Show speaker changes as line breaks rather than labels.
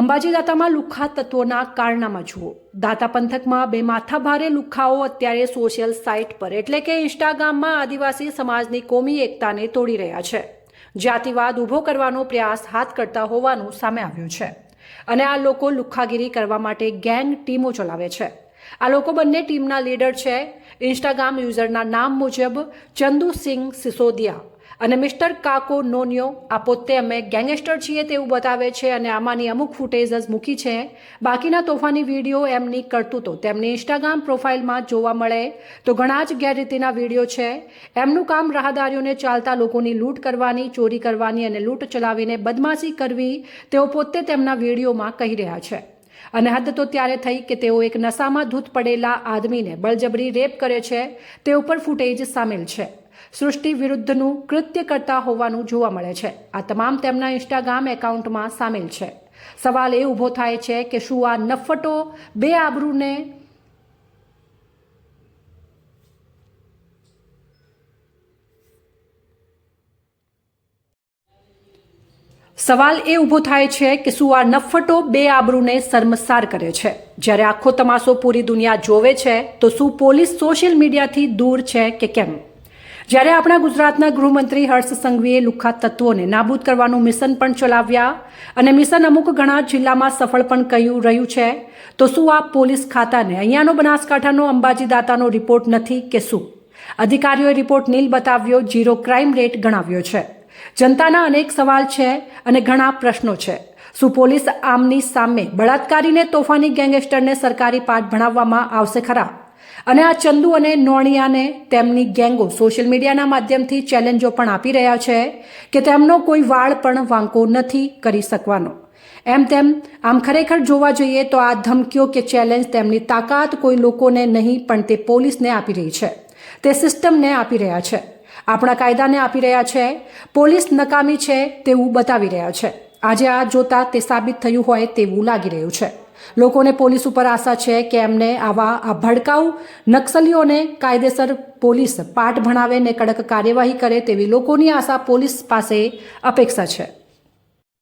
અંબાજી દાતામાં લુખ્ખા તત્વોના કારનામા જુઓ। દાતા પંથકમાં બે માથાભારે લુખ્ખાઓ અત્યારે સોશિયલ સાઇટ પર એટલે કે ઇન્સ્ટાગ્રામમાં આદિવાસી સમાજની કોમી એકતાને તોડી રહ્યા છે। જાતિવાદ ઊભો કરવાનો પ્રયાસ હાથ કરતા હોવાનું સામે આવ્યું છે અને આ લોકો લુખ્ખાગીરી કરવા માટે ગેંગ ટીમો ચલાવે છે। આ લોકો બંને ટીમના લીડર છે। ઇન્સ્ટાગ્રામ યુઝરના નામ મુજબ ચંદુસિંહ સિસોદિયા અને મિસ્ટર કાકો નોનિયો આ પોતે અમે ગેંગસ્ટર છીએ તેવું બતાવે છે અને આમાંની અમુક ફૂટેજ જ મૂકી છે। બાકીના તોફાની વિડીયો એમની કરતૂતો તેમની ઇન્સ્ટાગ્રામ પ્રોફાઇલમાં જોવા મળે તો ઘણા જ ગેરરીતિના વિડીયો છે। એમનું કામ રાહદારીઓને ચાલતા લોકોની લૂંટ કરવાની, ચોરી કરવાની અને લૂંટ ચલાવીને બદમાશી કરવી તેઓ પોતે તેમના વિડીયોમાં કહી રહ્યા છે। અને હદ તો ત્યારે થઈ કે તેઓ એક નશામાં ધૂત પડેલા આદમીને બળજબરી રેપ કરે છે તે ઉપર ફૂટેજ સામેલ છે। સૃષ્ટિ વિરુદ્ધનું કૃત્ય કરતા હોવાનું જોવા મળે છે। આ તમામ તેમના ઇન્સ્ટાગ્રામ એકાઉન્ટમાં સામેલ છે। સવાલ એ ઊભો થાય છે કે શું આ નફ્ફટો બે આબરૂને શર્મસાર કરે છે। જ્યારે આખો તમાશો પૂરી દુનિયા જોવે છે તો શું પોલીસ સોશિયલ મીડિયાથી દૂર છે કે કેમ? જ્યારે આપણા ગુજરાતના ગૃહમંત્રી હર્ષ સંઘવીએ લુખ્ખા તત્વોને નાબૂદ કરવાનું મિશન પણ ચલાવ્યા અને મિશન અમુક ઘણા જિલ્લામાં સફળ પણ કહ્યું રહ્યું છે તો શું આ પોલીસ ખાતાને અહીંયાનો બનાસકાંઠાનો અંબાજી દાતાનો રિપોર્ટ નથી કે શું? અધિકારીઓએ રિપોર્ટ નીલ બતાવ્યો, ઝીરો ક્રાઇમ રેટ ગણાવ્યો છે। જનતાના અનેક સવાલ છે અને ઘણા પ્રશ્નો છે। શું પોલીસ આમની સામે બળાત્કારીને તોફાની ગેંગસ્ટરને સરકારી પાઠ ભણાવવામાં આવશે ખરા? અને આ ચંદુ અને નોણિયાને તેમની ગેંગો સોશિયલ મીડિયાના માધ્યમથી ચેલેન્જો પણ આપી રહ્યા છે કે તેમનો કોઈ વાળ પણ વાંકો નથી કરી શકવાનો। આમ ખરેખર જોવા જઈએ તો આ ધમકીઓ કે ચેલેન્જ તેમની તાકાત કોઈ લોકોને નહીં પણ તે પોલીસને આપી રહી છે, તે સિસ્ટમને આપી રહ્યા છે, આપણા કાયદાને આપી રહ્યા છે। પોલીસ નકામી છે તેવું બતાવી રહ્યા છે। આજે આ જોતા તે સાબિત થયું હોય તેવું લાગી રહ્યું છે। લોકોને પોલીસ ઉપર આશા છે કે એમને આવા ભડકાઉ નક્સલીઓને કાયદેસર પોલીસ પાઠ ભણાવે ને કડક કાર્યવાહી કરે તેવી લોકોની આશા પોલીસ પાસે અપેક્ષા છે।